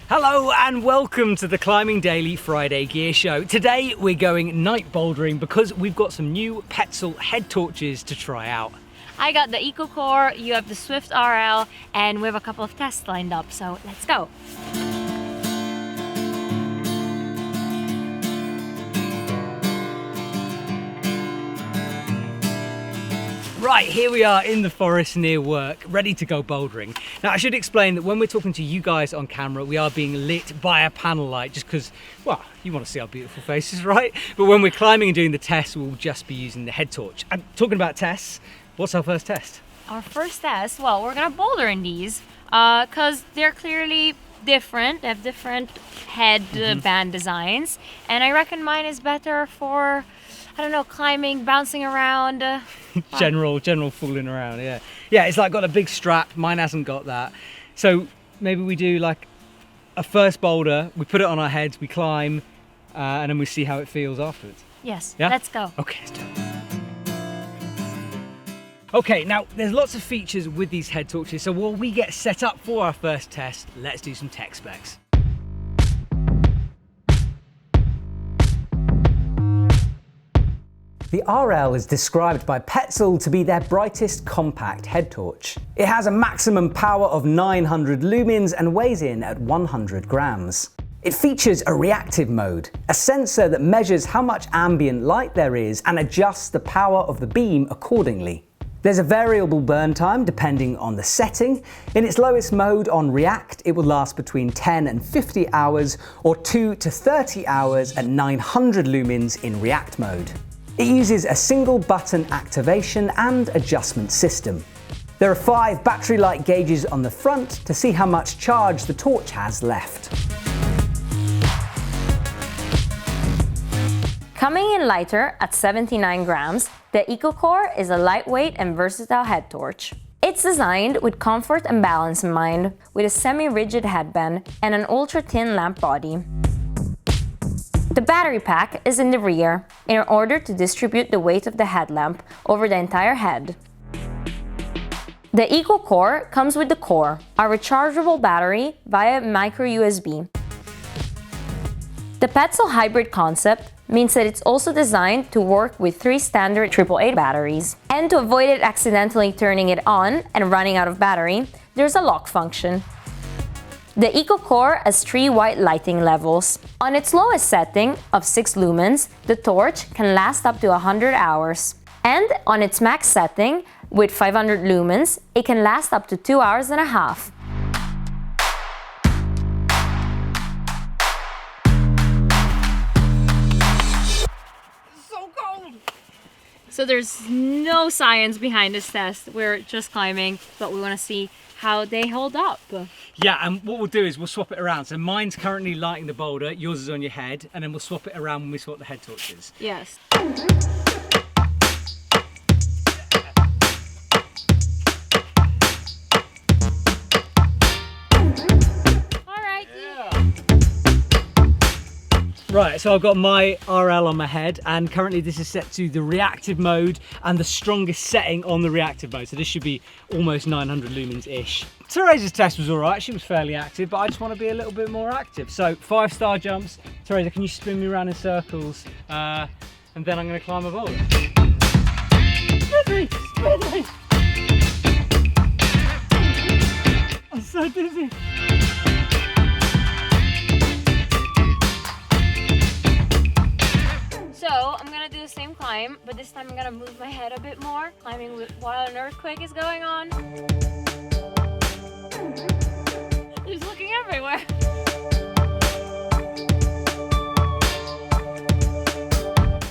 Hello and welcome to the Climbing Daily Friday Gear Show. Today we're going night bouldering because we've got some new Petzl Headtorches to try out. I got the EcoCore, you have the Swift RL, and we have a couple of tests lined up, so let's go. Right, here we are in the forest near work, ready to go bouldering. Now I should explain that when we're talking to you guys on camera, we are being lit by a panel light just because, well, you want to see our beautiful faces, right? But when we're climbing and doing the tests, we'll just be using the head torch. And talking about tests, what's our first test? Our first test, well, we're gonna boulder in these because they're clearly different. They have different head band designs, and I reckon mine is better for, I don't know, climbing, bouncing around. General fooling around, yeah. Yeah, it's like got a big strap. Mine hasn't got that. So maybe we do like a first boulder, we put it on our heads, we climb, and then we see how it feels afterwards. Yes, yeah? Let's go. Okay, let's do it. Okay, now there's lots of features with these head torches, so while we get set up for our first test, let's do some tech specs. The RL is described by Petzl to be their brightest compact head torch. It has a maximum power of 900 lumens and weighs in at 100 grams. It features a reactive mode, a sensor that measures how much ambient light there is and adjusts the power of the beam accordingly. There's a variable burn time depending on the setting. In its lowest mode on React, it will last between 10 and 50 hours or 2 to 30 hours at 900 lumens in React mode. It uses a single button activation and adjustment system. There are 5 battery light gauges on the front to see how much charge the torch has left. Coming in lighter at 79 grams, the EcoCore is a lightweight and versatile head torch. It's designed with comfort and balance in mind, with a semi-rigid headband and an ultra-thin lamp body. The battery pack is in the rear in order to distribute the weight of the headlamp over the entire head. The EcoCore comes with the core, a rechargeable battery via micro USB. The Petzl hybrid concept means that it's also designed to work with 3 standard AAA batteries. And to avoid it accidentally turning it on and running out of battery, there's a lock function. The EcoCore has 3 white lighting levels. On its lowest setting of 6 lumens, the torch can last up to 100 hours. And on its max setting, with 500 lumens, it can last up to 2 hours and a half. So cold! So there's no science behind this test. We're just climbing, but we want to see how they hold up. Yeah, and what we'll do is we'll swap it around. So mine's currently lighting the boulder, yours is on your head, and then we'll swap it around when we swap the head torches. Yes. Right, so I've got my RL on my head, and currently this is set to the reactive mode and the strongest setting on the reactive mode. So this should be almost 900 lumens-ish. Teresa's test was all right, she was fairly active, but I just want to be a little bit more active. So 5-star jumps. Teresa, can you spin me around in circles? And then I'm going to climb a boulder. Spin me! I'm so dizzy. So I'm gonna do the same climb, but this time I'm gonna move my head a bit more, climbing while an earthquake is going on. He's looking everywhere.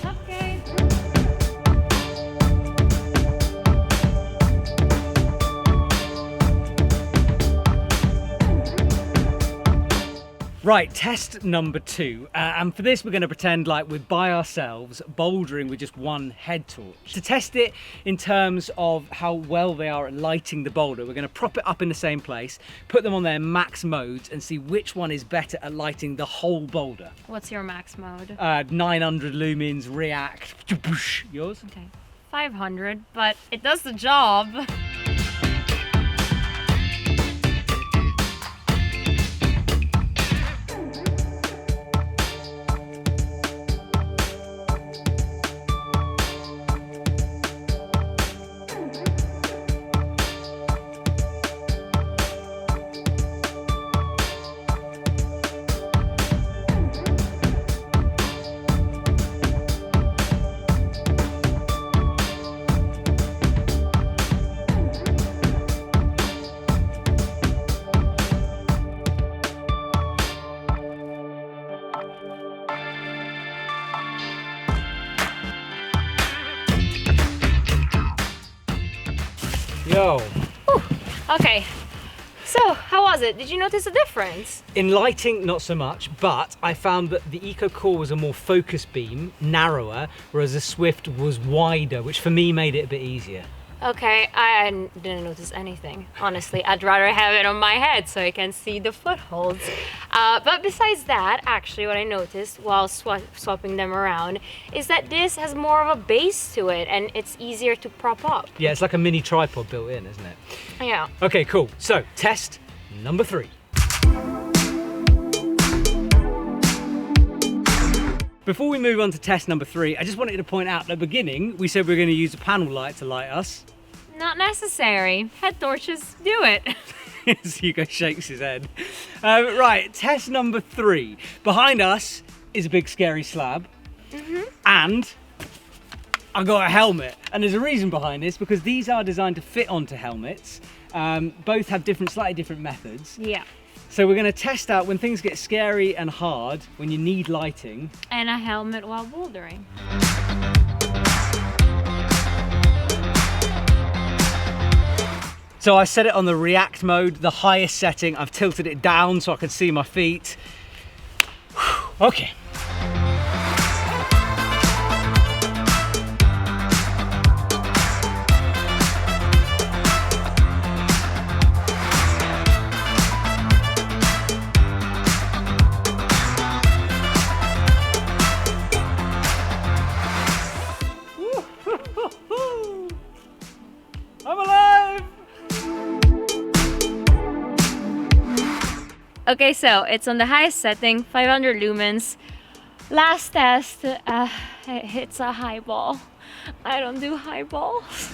Okay. Right, test number 2. And for this, we're going to pretend like we're by ourselves, bouldering with just one head torch. To test it in terms of how well they are at lighting the boulder, we're going to prop it up in the same place, put them on their max modes, and see which one is better at lighting the whole boulder. What's your max mode? 900 lumens, react. Yours? Okay, 500, but it does the job. go. Whew. Okay, so how was it? Did you notice a difference? In lighting, not so much, but I found that the EcoCore was a more focused beam, narrower, whereas the Swift was wider, which for me made it a bit easier. Okay, I didn't notice anything. Honestly, I'd rather have it on my head so I can see the footholds. But besides that, actually what I noticed while swapping them around is that this has more of a base to it and it's easier to prop up. Yeah, it's like a mini tripod built in, isn't it? Yeah. Okay, cool. So, test number 3. Before we move on to test number 3, I just wanted to point out at the beginning, we said we were going to use a panel light to light us. Not necessary. Head torches do it. Hugo shakes his head. Right, test number 3. Behind us is a big scary slab. And I got a helmet. And there's a reason behind this, because these are designed to fit onto helmets. Both have slightly different methods. Yeah. So we're going to test out when things get scary and hard, when you need lighting. And a helmet while bouldering. So I set it on the react mode, the highest setting. I've tilted it down so I can see my feet. Okay. I'm alive! Okay, so it's on the highest setting, 500 lumens. Last test, it hits a high ball. I don't do high balls.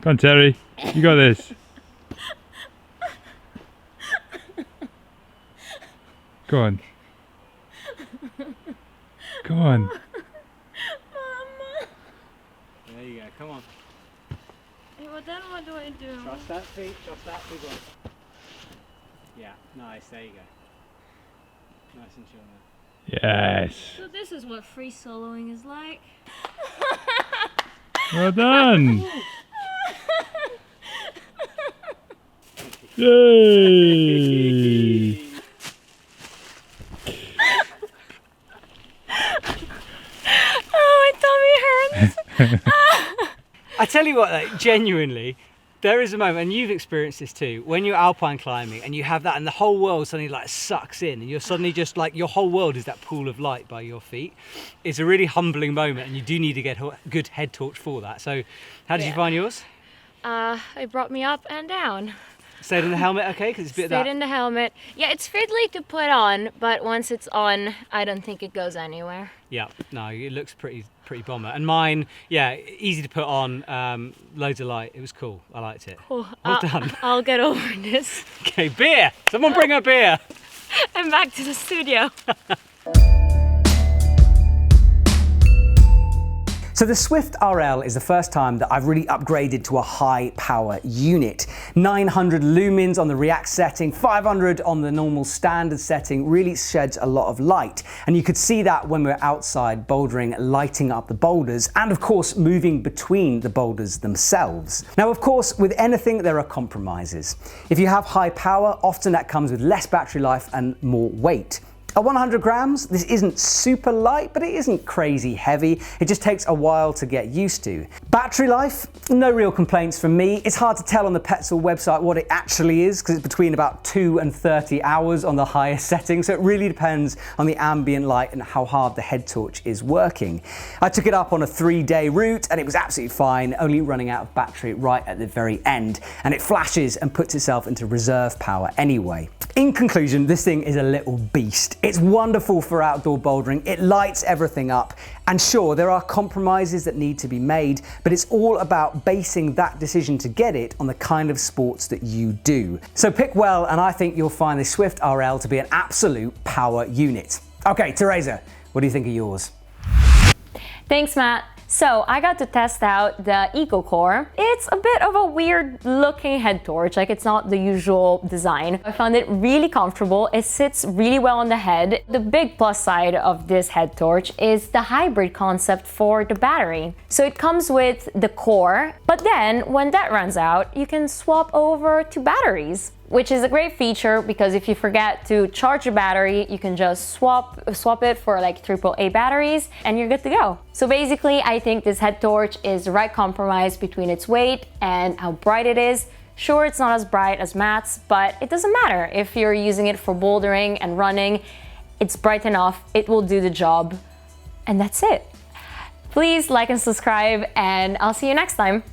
Come on, Terry. You got this. Go on. Come on. Mama. There you go, come on. Hey, well then what do I do? Trust that feet, trust that big one. Yeah, nice, there you go. Nice and chill now. Yes. So this is what free soloing is like. Well done. Yay. Oh, my tummy hurts. I tell you what, like, genuinely, there is a moment, and you've experienced this too, when you're alpine climbing and you have that and the whole world suddenly like sucks in and you're suddenly just like, your whole world is that pool of light by your feet. It's a really humbling moment and you do need to get a good head torch for that. So how did you find yours? It brought me up and down. Stayed in the helmet, okay? Because it's a bit of that. Stayed in the helmet. Yeah, it's fiddly to put on, but once it's on, I don't think it goes anywhere. Yeah, no, it looks pretty bomber. And mine, yeah, easy to put on, loads of light. It was cool. I liked it. Cool. Well done. I'll get over this. Okay, beer. Someone bring a beer. I'm back to the studio. So the Swift RL is the first time that I've really upgraded to a high power unit. 900 lumens on the react setting, 500 on the normal standard setting, really sheds a lot of light. And you could see that when we're outside bouldering, lighting up the boulders, and of course moving between the boulders themselves. Now of course, with anything there are compromises. If you have high power, often that comes with less battery life and more weight. At 100 grams, this isn't super light, but it isn't crazy heavy. It just takes a while to get used to. Battery life, no real complaints from me. It's hard to tell on the Petzl website what it actually is, because it's between about 2 and 30 hours on the highest setting, so it really depends on the ambient light and how hard the head torch is working. I took it up on a 3-day route and it was absolutely fine, only running out of battery right at the very end, and it flashes and puts itself into reserve power anyway. In conclusion, this thing is a little beast. It's wonderful for outdoor bouldering, it lights everything up, and sure, there are compromises that need to be made, but it's all about basing that decision to get it on the kind of sports that you do. So pick well, and I think you'll find the Swift RL to be an absolute power unit. Okay, Teresa, what do you think of yours? Thanks, Matt. So I got to test out the EcoCore. It's a bit of a weird looking head torch, like it's not the usual design. I found it really comfortable. It sits really well on the head. The big plus side of this head torch is the hybrid concept for the battery. So it comes with the core, but then when that runs out, you can swap over to batteries, which is a great feature because if you forget to charge your battery, you can just swap it for like AAA batteries and you're good to go. So basically, I think this head torch is the right compromise between its weight and how bright it is. Sure, it's not as bright as Matt's, but it doesn't matter. If you're using it for bouldering and running, it's bright enough, it will do the job, and that's it. Please like and subscribe, and I'll see you next time.